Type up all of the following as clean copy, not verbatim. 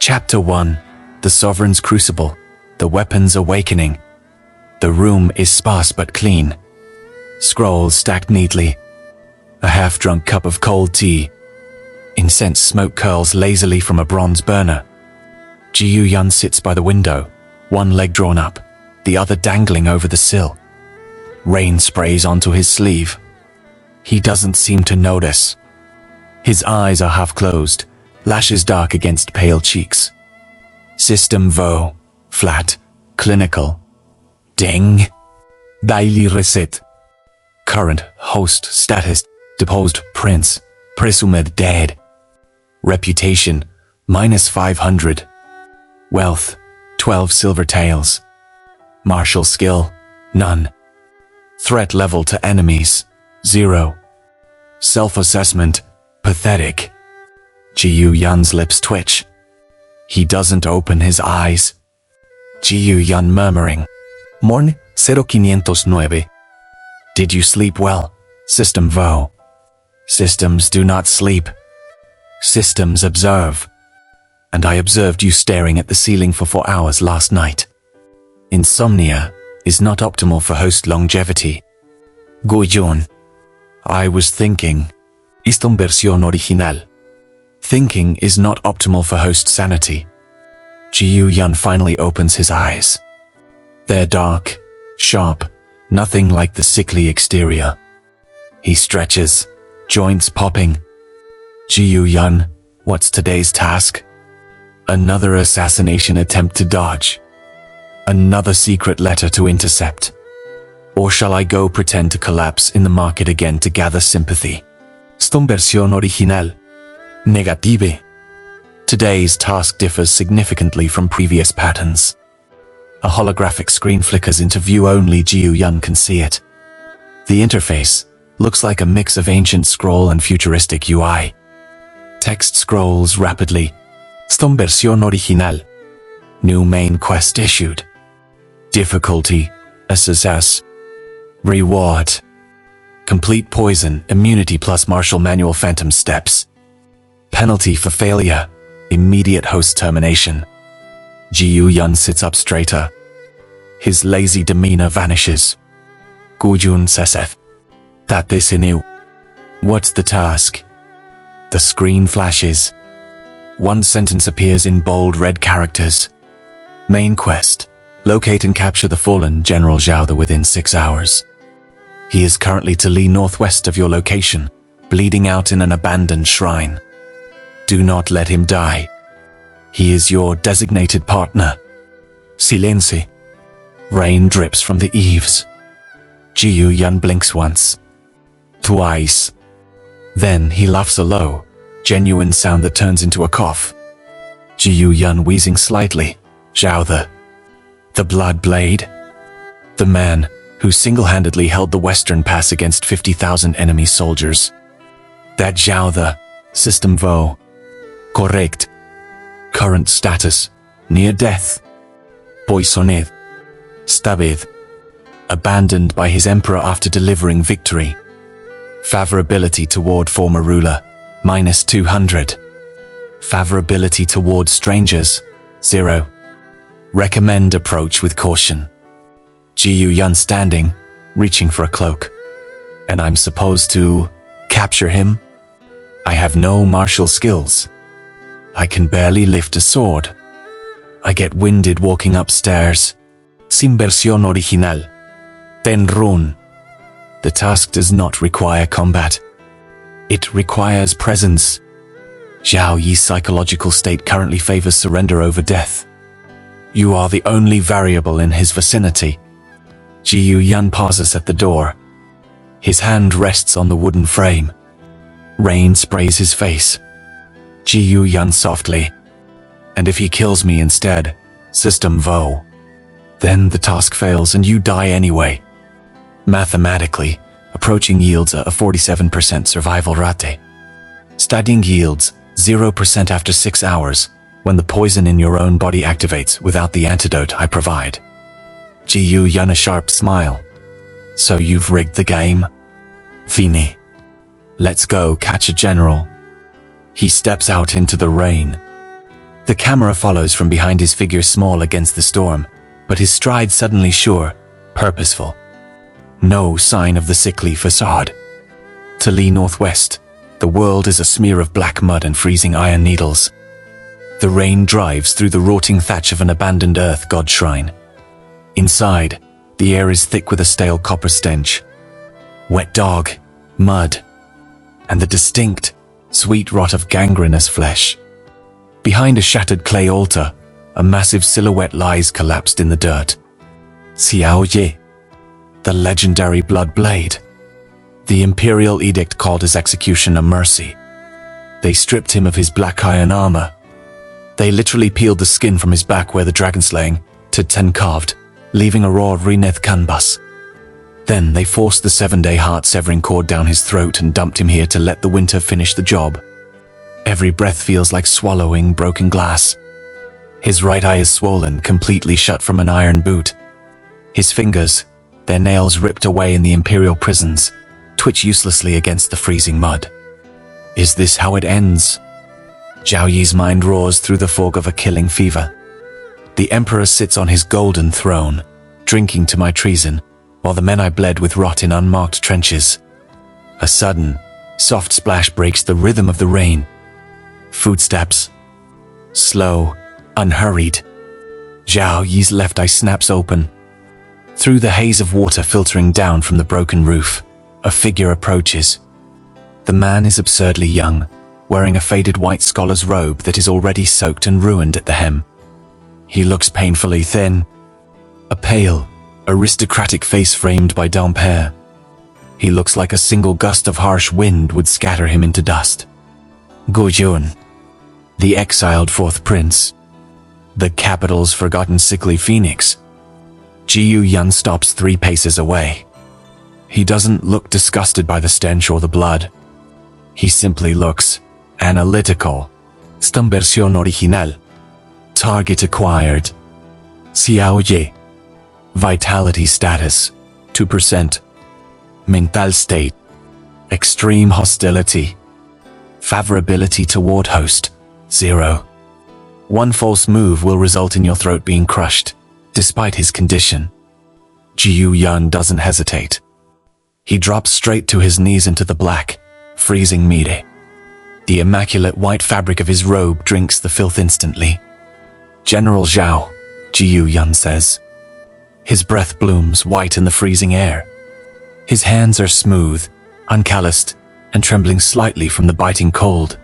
Chapter 1. The Sovereign's Crucible. The Weapon's Awakening. The room is sparse but clean. Scrolls stacked neatly. A half-drunk cup of cold tea. Incense smoke curls lazily from a bronze burner. Ji Yun sits by the window, one leg drawn up, the other dangling over the sill. Rain sprays onto his sleeve. He doesn't seem to notice. His eyes are half closed, lashes dark against pale cheeks. System Vo. Flat. Clinical. Ding. Daily reset. Current host status. Deposed prince. Presumed dead. Reputation. -500. Wealth. 12 silver taels. Martial skill. None. Threat level to enemies. 0. Self-assessment. Pathetic. Ji Yun's lips twitch. He doesn't open his eyes. Ji Yun murmuring. Morn 0509. Did you sleep well, System Vo? Systems do not sleep. Systems observe. And I observed you staring at the ceiling for 4 hours last night. Insomnia is not optimal for host longevity. Guyun. I was thinking. Esta versión original. Thinking is not optimal for host sanity. Ji Yun finally opens his eyes. They're dark, sharp, nothing like the sickly exterior. He stretches, joints popping. Ji Yun, what's today's task? Another assassination attempt to dodge. Another secret letter to intercept. Or shall I go pretend to collapse in the market again to gather sympathy? Esta versión original. Negative. Today's task differs significantly from previous patterns. A holographic screen flickers into view, only Ji Yun can see it. The interface looks like a mix of ancient scroll and futuristic UI. Text scrolls rapidly. Esta versión original. New main quest issued. Difficulty, a success. Reward. Complete poison, immunity plus martial manual phantom steps. Penalty for failure, immediate host termination. Ji Yun sits up straighter. His lazy demeanor vanishes. Gujun seseth. That this inu. What's the task? The screen flashes. One sentence appears in bold red characters. Main quest. Locate and capture the fallen General Zhao within 6 hours. He is currently to lee northwest of your location, bleeding out in an abandoned shrine. Do not let him die. He is your designated partner. Silenci. Rain drips from the eaves. Ji Yun blinks once. Twice. Then he laughs a low, genuine sound that turns into a cough. Ji Yun wheezing slightly. Zhao the Blood Blade. The man who single-handedly held the Western Pass against 50,000 enemy soldiers. That Zhao System Vo. Correct. Current status. Near death. Poisoned. Stabbed. Abandoned by his emperor after delivering victory. Favorability toward former ruler. -200. Favorability toward strangers. 0. Recommend approach with caution. Ji Yun standing, reaching for a cloak. And I'm supposed to capture him? I have no martial skills. I can barely lift a sword. I get winded walking upstairs. Sin versión original. Ten run. The task does not require combat. It requires presence. Zhao Yi's psychological state currently favors surrender over death. You are the only variable in his vicinity. Ji Yun pauses at the door. His hand rests on the wooden frame. Rain sprays his face. Ji Yun softly. And if he kills me instead, System Vo, then the task fails and you die anyway. Mathematically, approaching yields a 47% survival rate. Studying yields 0% after 6 hours, when the poison in your own body activates without the antidote I provide. Ji Yun a sharp smile. So you've rigged the game? Fini. Let's go catch a general. He steps out into the rain. The camera follows from behind his figure, small against the storm, but his stride suddenly sure, purposeful. No sign of the sickly facade. To Lee northwest, the world is a smear of black mud and freezing iron needles. The rain drives through the rotting thatch of an abandoned earth god shrine. Inside, the air is thick with a stale copper stench. Wet dog, mud, and the distinct, sweet rot of gangrenous flesh. Behind a shattered clay altar, a massive silhouette lies collapsed in the dirt. Xiao Ye, the legendary blood blade. The imperial edict called his execution a mercy. They stripped him of his black iron armor. They literally peeled the skin from his back where the dragon slaying had been carved, leaving a raw Rineth canvas. Then they forced the 7-day heart-severing cord down his throat and dumped him here to let the winter finish the job. Every breath feels like swallowing broken glass. His right eye is swollen, completely shut from an iron boot. His fingers, their nails ripped away in the imperial prisons, twitch uselessly against the freezing mud. Is this how it ends? Zhao Yi's mind roars through the fog of a killing fever. The emperor sits on his golden throne, drinking to my treason, while the men I bled with rot in unmarked trenches. A sudden, soft splash breaks the rhythm of the rain. Footsteps. Slow, unhurried. Zhao Yi's left eye snaps open. Through the haze of water filtering down from the broken roof, a figure approaches. The man is absurdly young, wearing a faded white scholar's robe that is already soaked and ruined at the hem. He looks painfully thin. A pale, aristocratic face framed by damp hair. He looks like a single gust of harsh wind would scatter him into dust. Gu Yun, the exiled fourth prince. The capital's forgotten sickly phoenix. Jiyu Yun stops 3 paces away. He doesn't look disgusted by the stench or the blood. He simply looks analytical. Esta versión original. Target acquired. Xiao Ye. Vitality status, 2%. Mental state, extreme hostility. Favorability toward host, 0. One false move will result in your throat being crushed, despite his condition. Jiyu Yun doesn't hesitate. He drops straight to his knees into the black, freezing mire. The immaculate white fabric of his robe drinks the filth instantly. General Zhao, Jiyu Yun says. His breath blooms white in the freezing air. His hands are smooth, uncalloused, and trembling slightly from the biting cold.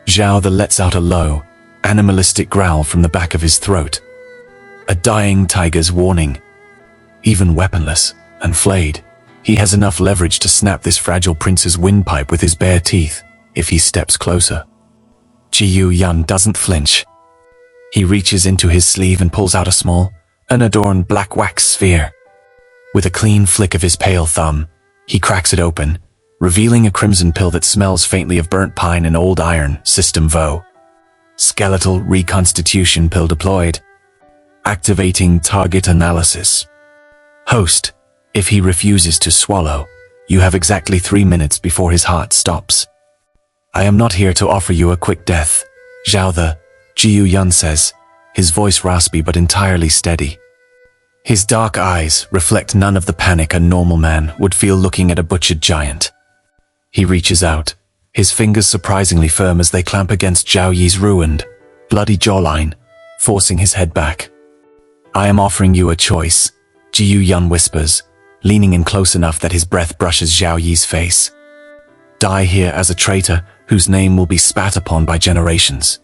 Zhao the lets out a low, animalistic growl from the back of his throat. A dying tiger's warning. Even weaponless and flayed, he has enough leverage to snap this fragile prince's windpipe with his bare teeth if he steps closer. Jiyu Yun doesn't flinch. He reaches into his sleeve and pulls out a small, unadorned black wax sphere. With a clean flick of his pale thumb, he cracks it open, revealing a crimson pill that smells faintly of burnt pine and old iron, System Vo. Skeletal reconstitution pill deployed. Activating target analysis. Host, if he refuses to swallow, you have exactly 3 minutes before his heart stops. I am not here to offer you a quick death, Zhao the, Jiyu Yun says, his voice raspy but entirely steady. His dark eyes reflect none of the panic a normal man would feel looking at a butchered giant. He reaches out, his fingers surprisingly firm as they clamp against Zhao Yi's ruined, bloody jawline, forcing his head back. I am offering you a choice, Jiyu Yun whispers, leaning in close enough that his breath brushes Zhao Yi's face. Die here as a traitor whose name will be spat upon by generations.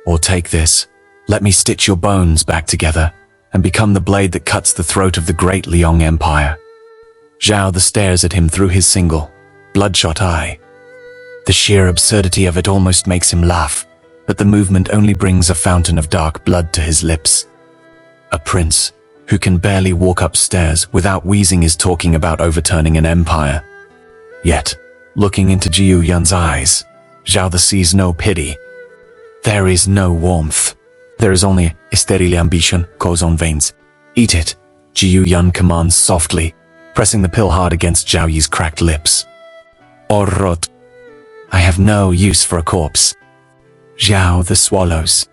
Or take this, let me stitch your bones back together and become the blade that cuts the throat of the great Liang Empire. Zhao the stares at him through his single, bloodshot eye. The sheer absurdity of it almost makes him laugh, but the movement only brings a fountain of dark blood to his lips. A prince who can barely walk upstairs without wheezing is talking about overturning an empire. Yet, looking into Jiyu Yun's eyes, Zhao the sees no pity. There is no warmth. There is only a sterile ambition, goes on veins. Eat it, Jiyu Yun commands softly, pressing the pill hard against Zhao Yi's cracked lips. Orrot. I have no use for a corpse. Zhao the swallows,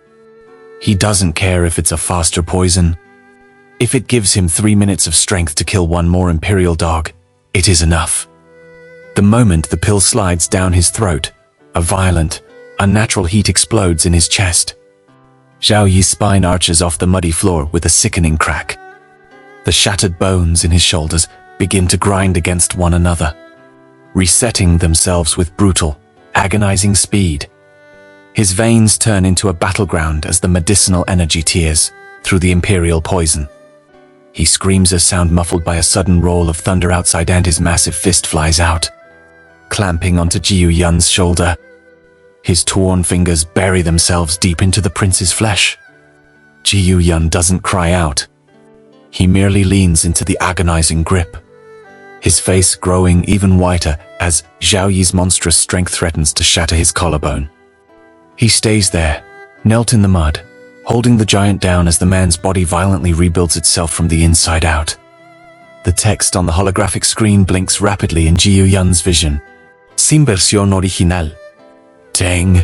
He doesn't care if it's a faster poison. If it gives him 3 minutes of strength to kill one more imperial dog, it is enough. The moment the pill slides down his throat, a violent, unnatural heat explodes in his chest. Zhao Yi's spine arches off the muddy floor with a sickening crack. The shattered bones in his shoulders begin to grind against one another, resetting themselves with brutal, agonizing speed. His veins turn into a battleground as the medicinal energy tears through the imperial poison. He screams a sound muffled by a sudden roll of thunder outside, and his massive fist flies out, clamping onto Jiyu Yun's shoulder. His torn fingers bury themselves deep into the prince's flesh. Jiyu Yun doesn't cry out. He merely leans into the agonizing grip, his face growing even whiter as Zhao Yi's monstrous strength threatens to shatter his collarbone. He stays there, knelt in the mud, holding the giant down as the man's body violently rebuilds itself from the inside out. The text on the holographic screen blinks rapidly in Jiyu Yun's vision. Sin versión original. Dang.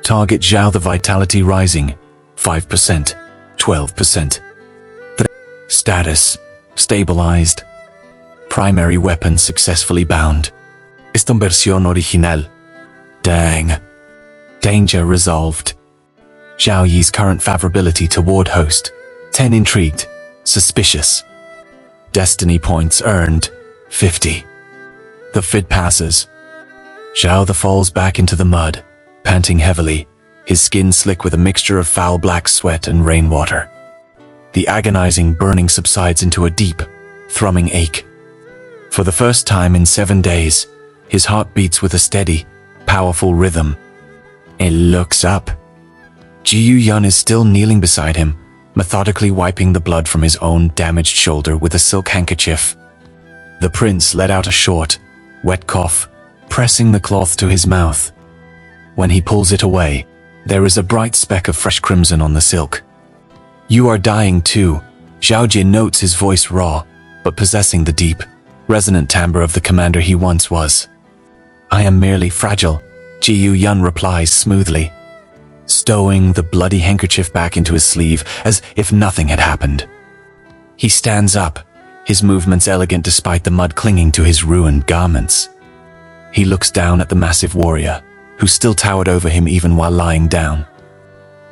Target Zhao, the vitality rising. 5%, 12%. Status, stabilized. Primary weapon successfully bound. Esta versión original. Dang. Danger resolved. Zhao Yi's current favorability toward host. 10 intrigued, suspicious. Destiny points earned. 50. The fit passes. Zhao falls back into the mud, panting heavily, his skin slick with a mixture of foul black sweat and rainwater. The agonizing burning subsides into a deep, thrumming ache. For the first time in 7 days, his heart beats with a steady, powerful rhythm. He looks up. Jiyu Yun is still kneeling beside him, methodically wiping the blood from his own damaged shoulder with a silk handkerchief. The prince let out a short, wet cough, pressing the cloth to his mouth. When he pulls it away, there is a bright speck of fresh crimson on the silk. You are dying too, Zhao Jin notes, his voice raw, but possessing the deep, resonant timbre of the commander he once was. I am merely fragile, Jiyu Yun replies smoothly, stowing the bloody handkerchief back into his sleeve as if nothing had happened. He stands up, his movements elegant despite the mud clinging to his ruined garments. He looks down at the massive warrior, who still towered over him even while lying down.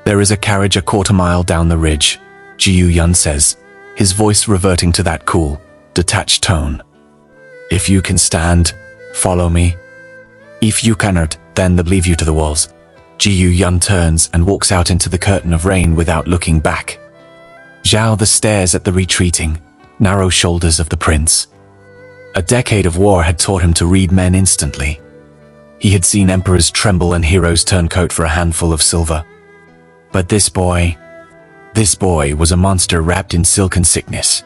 There is a carriage a quarter-mile down the ridge, Jiyu Yun says, his voice reverting to that cool, detached tone. If you can stand, follow me. If you cannot, then they'll leave you to the walls. Jiyu Yun turns and walks out into the curtain of rain without looking back. Zhao stares at the retreating, narrow shoulders of the prince. A decade of war had taught him to read men instantly. He had seen emperors tremble and heroes turn coat for a handful of silver. But this boy was a monster wrapped in silken sickness.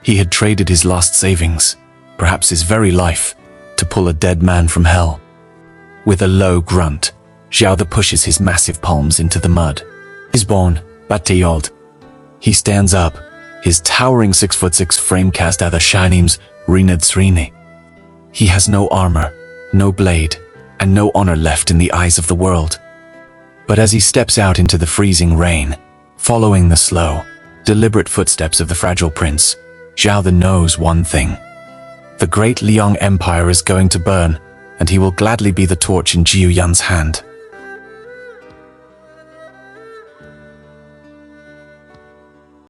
He had traded his last savings, perhaps his very life, to pull a dead man from hell. With a low grunt, Zhao pushes his massive palms into the mud. He's born, Bateyald. He stands up, his towering 6'6" frame cast at the Shinims Rinad Srini. He has no armor, no blade, and no honor left in the eyes of the world. But as he steps out into the freezing rain, following the slow, deliberate footsteps of the fragile prince, Zhao knows one thing. The great Liang Empire is going to burn, and he will gladly be the torch in Jiyu Yun's hand.